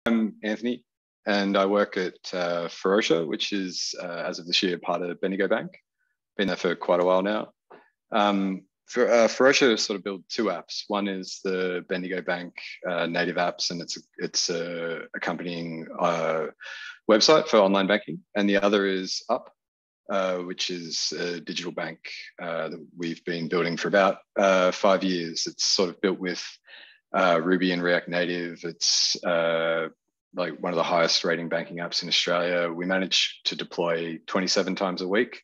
I'm Anthony, and I work at Ferocia, which is, as of this year, part of Bendigo Bank. Been there for quite a while now. Ferocia sort of built two apps. One is the Bendigo Bank native apps, and it's a accompanying website for online banking. And the other is Up, which is a digital bank that we've been building for about 5 years. It's sort of built with Ruby and React Native. It's like one of the highest rating banking apps in Australia. We manage to deploy 27 times a week,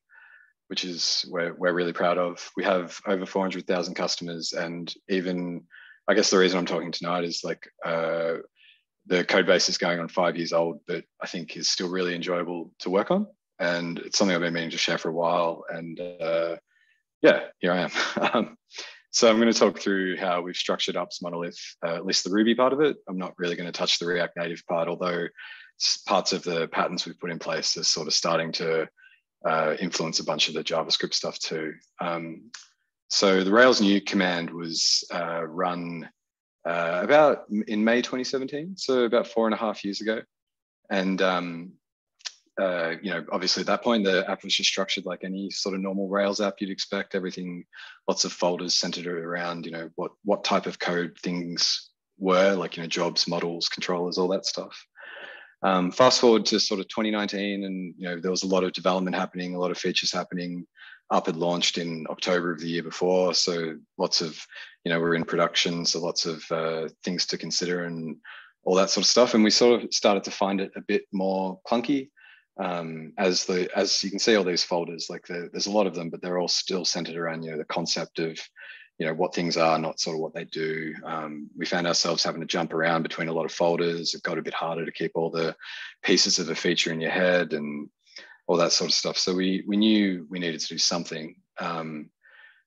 which is we're really proud of. We have over 400,000 customers, and even, I guess the reason I'm talking tonight is like the code base is going on 5 years old, but I think is still really enjoyable to work on. And it's something I've been meaning to share for a while. And yeah, here I am. So I'm going to talk through how we've structured Up's Monolith, at least the Ruby part of it. I'm not really going to touch the React Native part, although parts of the patterns we've put in place are sort of starting to influence a bunch of the JavaScript stuff too. So the Rails new command was run about in May 2017, so about 4.5 years ago. And obviously at that point, the app was just structured like any sort of normal Rails app you'd expect. Everything, lots of folders centered around, what type of code things were, like, jobs, models, controllers, all that stuff. Fast forward to sort of 2019, and there was a lot of development happening, a lot of features happening. Up had launched in October of the year before, so lots of, we're in production, so lots of things to consider and all that sort of stuff. And we sort of started to find it a bit more clunky. As you can see, all these folders, like there's a lot of them, but they're all still centered around the concept of what things are, not sort of what they do. We found ourselves having to jump around between a lot of folders. It got a bit harder to keep all the pieces of a feature in your head and all that sort of stuff. So we knew we needed to do something.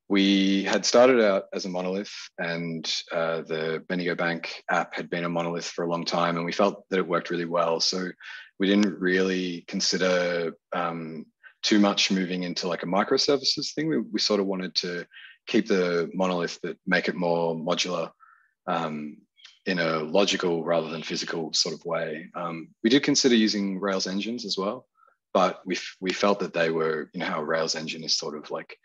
We had started out as a monolith, and the Bendigo Bank app had been a monolith for a long time, and we felt that it worked really well. So we didn't really consider too much moving into like a microservices thing. We sort of wanted to keep the monolith, but make it more modular in a logical rather than physical sort of way. We did consider using Rails engines as well, but we felt that they were, how a Rails engine is sort of like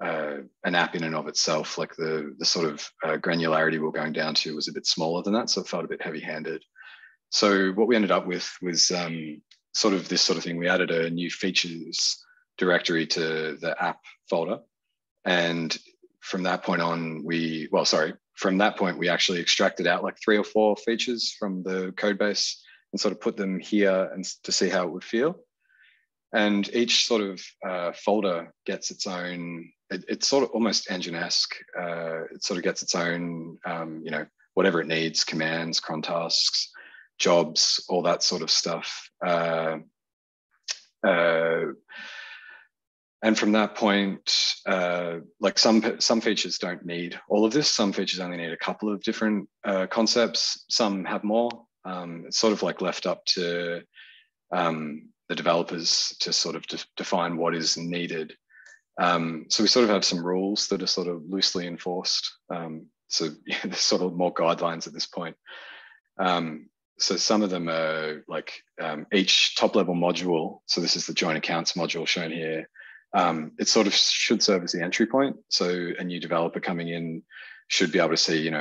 an app in and of itself. Like the sort of granularity we're going down to was a bit smaller than that, so it felt a bit heavy-handed. So what we ended up with was sort of this sort of thing. We added a new features directory to the app folder. And from that point on, we actually extracted out like 3 or 4 features from the code base and sort of put them here and to see how it would feel. And each sort of folder gets its own, it's sort of almost engine-esque. It sort of gets its own, whatever it needs, commands, cron tasks, jobs, all that sort of stuff. And from that point, like some features don't need all of this. Some features only need a couple of different concepts. Some have more. It's sort of like left up to the developers to sort of define what is needed. So we sort of have some rules that are sort of loosely enforced. So there's sort of more guidelines at this point. So some of them are like each top level module. So this is the joint accounts module shown here. It sort of should serve as the entry point. So a new developer coming in should be able to see,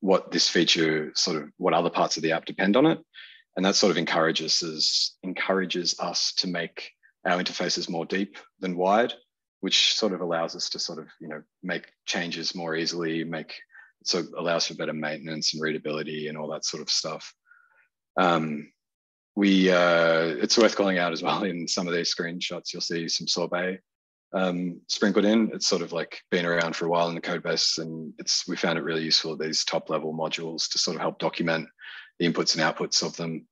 what this feature what other parts of the app depend on it. And that sort of encourages us to make our interfaces more deep than wide, which sort of allows us to sort of, make changes more easily, so it allows for better maintenance and readability and all that sort of stuff. It's worth calling out as well, in some of these screenshots, you'll see some sorbet sprinkled in. It's sort of like been around for a while in the code base, and we found it really useful, these top level modules, to sort of help document the inputs and outputs of them.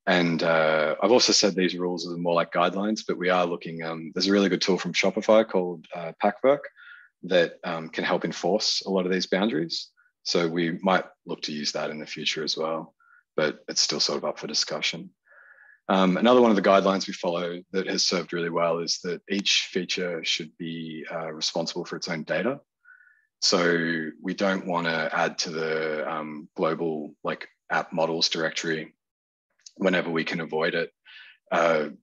And I've also said these rules are more like guidelines, but we are looking, there's a really good tool from Shopify called Packwork that can help enforce a lot of these boundaries. So we might look to use that in the future as well, but it's still sort of up for discussion. Another one of the guidelines we follow that has served really well is that each feature should be responsible for its own data. So we don't want to add to the global like app models directory whenever we can avoid it,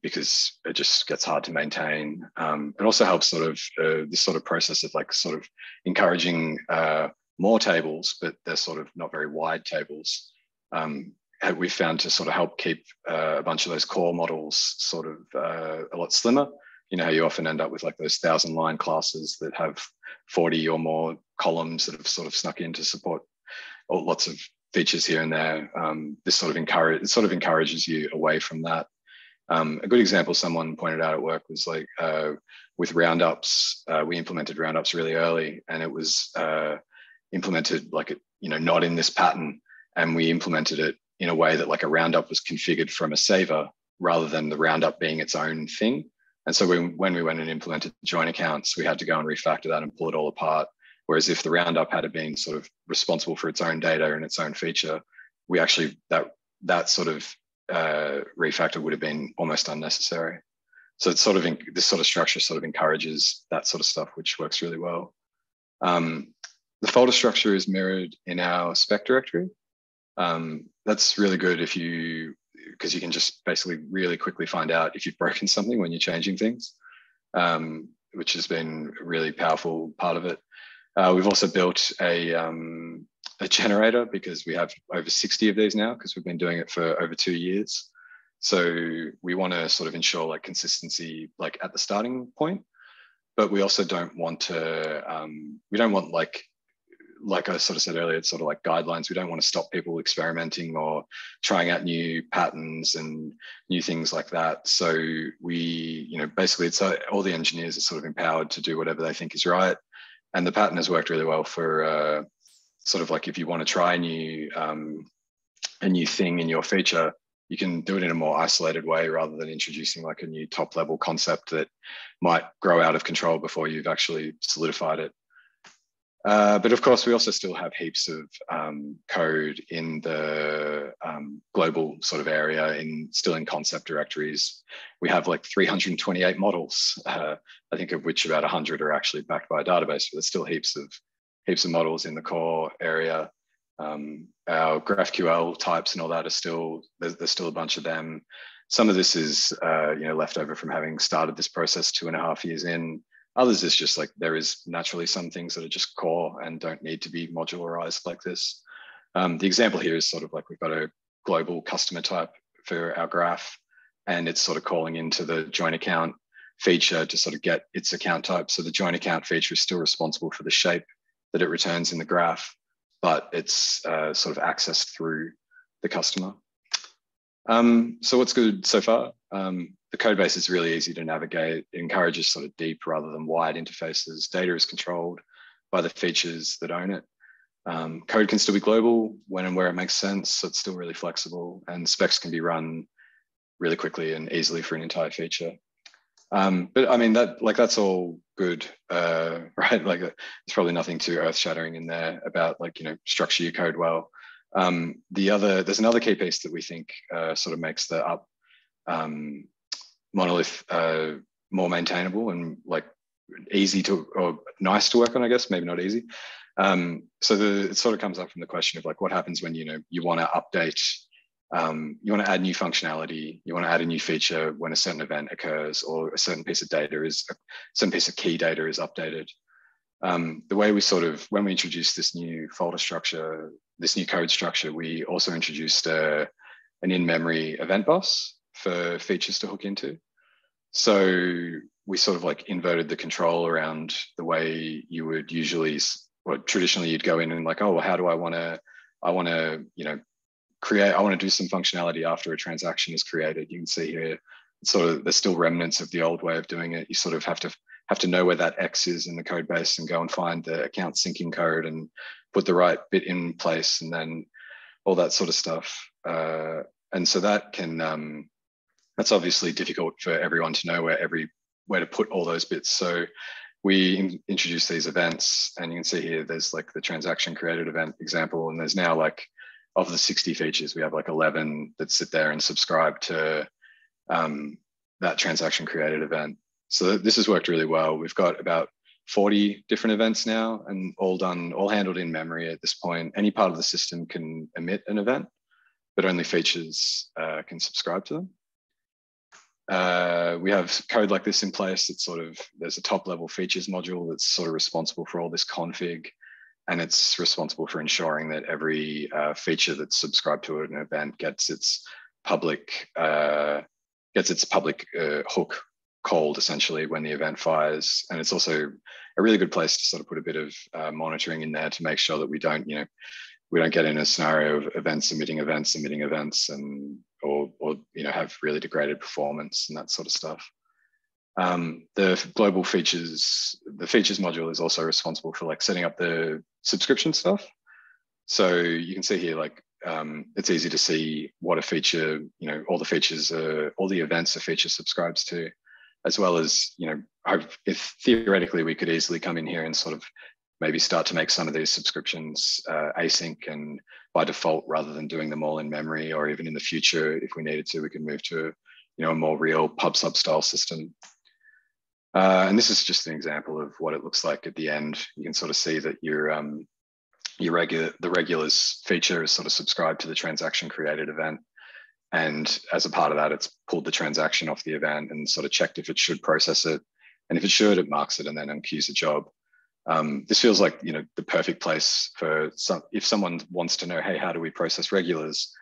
because it just gets hard to maintain. It also helps sort of this sort of process of like sort of encouraging more tables, but they're sort of not very wide tables. We found to sort of help keep a bunch of those core models sort of a lot slimmer. You know how you often end up with like those 1,000-line classes that have 40 or more columns that have sort of snuck in to support lots of features here and there. This sort of encourages you away from that. A good example someone pointed out at work was like with roundups. We implemented roundups really early, and it was implemented like not in this pattern, and we implemented it in a way that like a roundup was configured from a saver rather than the roundup being its own thing. And so when we went and implemented join accounts, we had to go and refactor that and pull it all apart. Whereas if the roundup had been sort of responsible for its own data and its own feature, we actually that sort of refactor would have been almost unnecessary. So it's sort of this sort of structure sort of encourages that sort of stuff, which works really well. The folder structure is mirrored in our spec directory. That's really good because you can just basically really quickly find out if you've broken something when you're changing things, which has been a really powerful part of it. We've also built a generator because we have over 60 of these now because we've been doing it for over 2 years. So we want to sort of ensure like consistency like at the starting point, but we also don't want to, we don't want like I sort of said earlier, it's sort of like guidelines. We don't want to stop people experimenting or trying out new patterns and new things like that. So we, basically it's all the engineers are sort of empowered to do whatever they think is right. And the pattern has worked really well for sort of like if you want to try a new thing in your feature, you can do it in a more isolated way rather than introducing like a new top level concept that might grow out of control before you've actually solidified it. But of course, we also still have heaps of code in the global sort of area, still in concept directories. We have like 328 models, I think of which about 100 are actually backed by a database, but there's still heaps of models in the core area. Our GraphQL types and all that are there's still a bunch of them. Some of this is left over from having started this process 2.5 years in. Others is just like there is naturally some things that are just core and don't need to be modularized like this. The example here is sort of like we've got a global customer type for our graph, and it's sort of calling into the join account feature to sort of get its account type. So the join account feature is still responsible for the shape that it returns in the graph, but it's sort of accessed through the customer. So what's good so far? The code base is really easy to navigate. It encourages sort of deep rather than wide interfaces. Data is controlled by the features that own it. Code can still be global when and where it makes sense. So it's still really flexible, and specs can be run really quickly and easily for an entire feature. But I mean, that's all good, right? Like there's probably nothing too earth shattering in there about structure your code well. There's another key piece that we think sort of makes the Monolith more maintainable and like easy to or nice to work on, I guess, maybe not easy. So it sort of comes up from the question of like what happens when you want to update, you want to add new functionality, you want to add a new feature when a certain event occurs or a certain piece of key data is updated. The way when we introduced this new folder structure, this new code structure, we also introduced an in-memory event bus for features to hook into. So we sort of like inverted the control around the way you would usually, or traditionally you'd go in and like, oh, well, how do I want to do some functionality after a transaction is created. You can see here, it's sort of, there's still remnants of the old way of doing it. You sort of have to know where that X is in the code base and go and find the account syncing code and put the right bit in place and then all that sort of stuff. And so that can, that's obviously difficult for everyone to know where to put all those bits. So we introduce these events, and you can see here, there's like the transaction created event example. And there's now like, of the 60 features, we have like 11 that sit there and subscribe to that transaction created event. So this has worked really well. We've got about 40 different events now and all handled in memory at this point. Any part of the system can emit an event. but only features can subscribe to them. We have code like this in place. It's sort of, there's a top level features module that's sort of responsible for all this config, and it's responsible for ensuring that every feature that's subscribed to an event gets its public hook called essentially when the event fires. And it's also a really good place to sort of put a bit of monitoring in there to make sure that we don't get in a scenario of events emitting events, and or have really degraded performance and that sort of stuff. The global features, the features module is also responsible for like setting up the subscription stuff. So you can see here, like it's easy to see what a feature, all the features, all the events a feature subscribes to, as well as, if theoretically we could easily come in here and sort of maybe start to make some of these subscriptions async and by default, rather than doing them all in memory, or even in the future, if we needed to, we could move to a more real pub sub style system. And this is just an example of what it looks like at the end. You can sort of see that the regulars feature is sort of subscribed to the transaction created event. And as a part of that, it's pulled the transaction off the event and sort of checked if it should process it. And if it should, it marks it and then unqueues the job. This feels like, the perfect place for if someone wants to know, hey, how do we process regulars?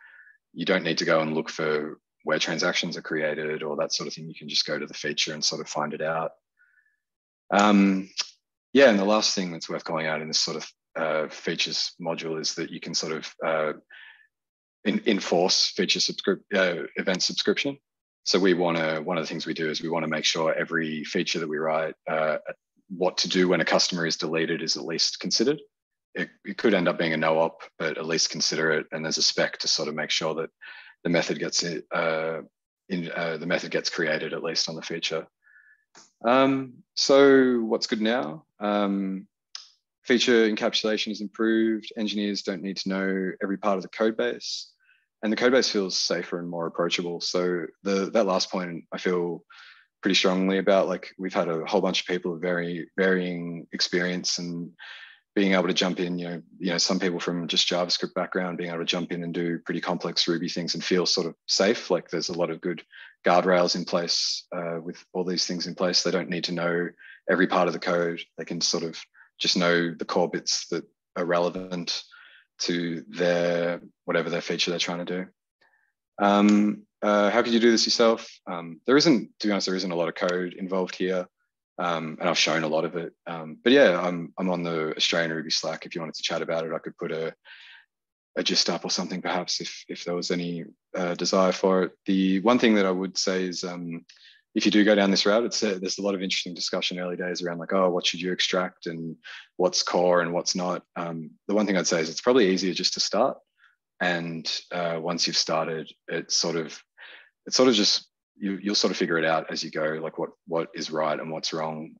You don't need to go and look for where transactions are created or that sort of thing. You can just go to the feature and sort of find it out. And the last thing that's worth calling out in this sort of features module is that you can sort of enforce feature event subscription. So one of the things we do is we want to make sure every feature that we write, what to do when a customer is deleted is at least considered. It could end up being a no-op, but at least consider it. And there's a spec to sort of make sure that the method gets created at least on the feature. So what's good now? Feature encapsulation is improved. Engineers don't need to know every part of the code base, and the code base feels safer and more approachable. So that last point I feel pretty strongly about. Like, we've had a whole bunch of people of very varying experience and being able to jump in, some people from just JavaScript background being able to jump in and do pretty complex Ruby things and feel sort of safe. Like, there's a lot of good guardrails in place with all these things in place. They don't need to know every part of the code. They can sort of just know the core bits that are relevant to whatever their feature they're trying to do. How could you do this yourself? There isn't a lot of code involved here. And I've shown a lot of it. But yeah, I'm on the Australian Ruby Slack. If you wanted to chat about it, I could put a gist up or something, perhaps, if there was any desire for it. The one thing that I would say is, if you do go down this route, there's a lot of interesting discussion early days around like, oh, what should you extract and what's core and what's not. The one thing I'd say is it's probably easier just to start. And once you've started, it's sort of just, you'll sort of figure it out as you go, like what is right and what's wrong.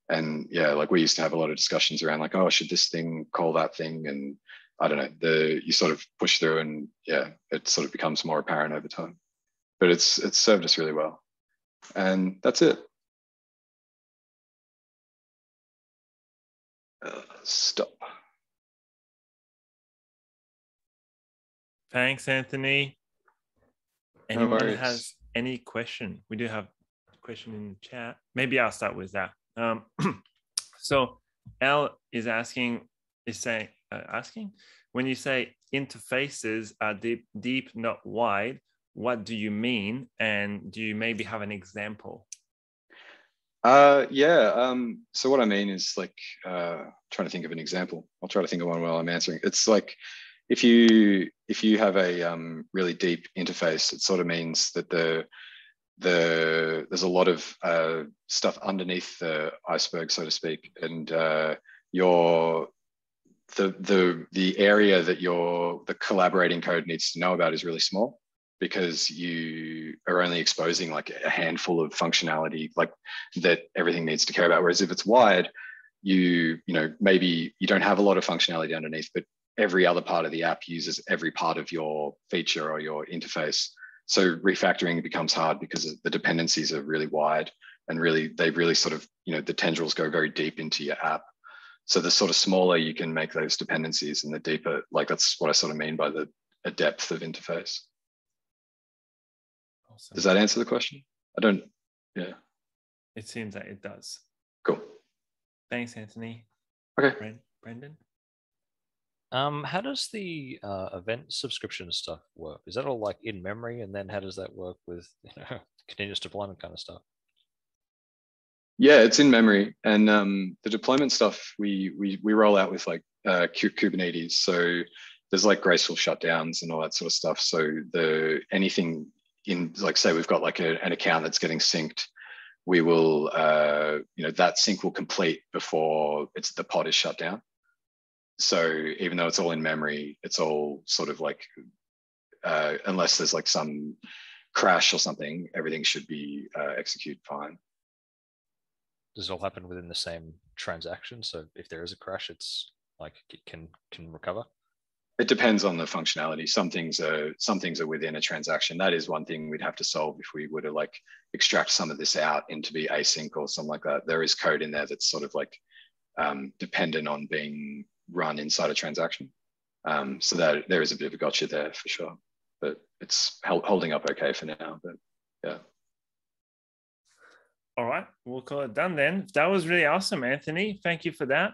And yeah, like, we used to have a lot of discussions around like, oh, should this thing call that thing? And I don't know, you sort of push through, and yeah, it sort of becomes more apparent over time. But it's served us really well. And that's it. Stop. Thanks, Anthony. Anyone has any question? We do have a question in the chat. Maybe I'll start with that. So L is asking, when you say interfaces are deep, not wide, what do you mean? And do you maybe have an example? So what I mean is, like, trying to think of an example. I'll try to think of one while I'm answering. It's like, if you have a really deep interface, it sort of means that there's a lot of stuff underneath the iceberg, so to speak, and the area that the collaborating code needs to know about is really small, because you are only exposing like a handful of functionality like that everything needs to care about. Whereas if it's wide, maybe you don't have a lot of functionality underneath, but every other part of the app uses every part of your feature or your interface. So refactoring becomes hard because the dependencies are really wide, and they really sort of, the tendrils go very deep into your app. So the sort of smaller you can make those dependencies, and the deeper, like, that's what I sort of mean by the a depth of interface. Awesome. Does that answer the question? Yeah. It seems that it does. Cool. Thanks, Anthony. Okay. Brendan? How does the event subscription stuff work? Is that all like in memory? And then how does that work with continuous deployment kind of stuff? Yeah, it's in memory. And the deployment stuff we roll out with like Kubernetes. So there's like graceful shutdowns and all that sort of stuff. So anything in, like, say we've got like an account that's getting synced, we will, that sync will complete before the pod is shut down. So even though it's all in memory, it's all sort of like, unless there's like some crash or something, everything should be executed fine. Does it all happen within the same transaction? So if there is a crash, it's like it can recover? It depends on the functionality. Some things are within a transaction. That is one thing we'd have to solve if we were to like extract some of this out into be async or something like that. There is code in there that's sort of like dependent on being run inside a transaction. So that there is a bit of a gotcha there for sure, but it's holding up okay for now. But yeah. All right, we'll call it done then. That was really awesome, Anthony. Thank you for that.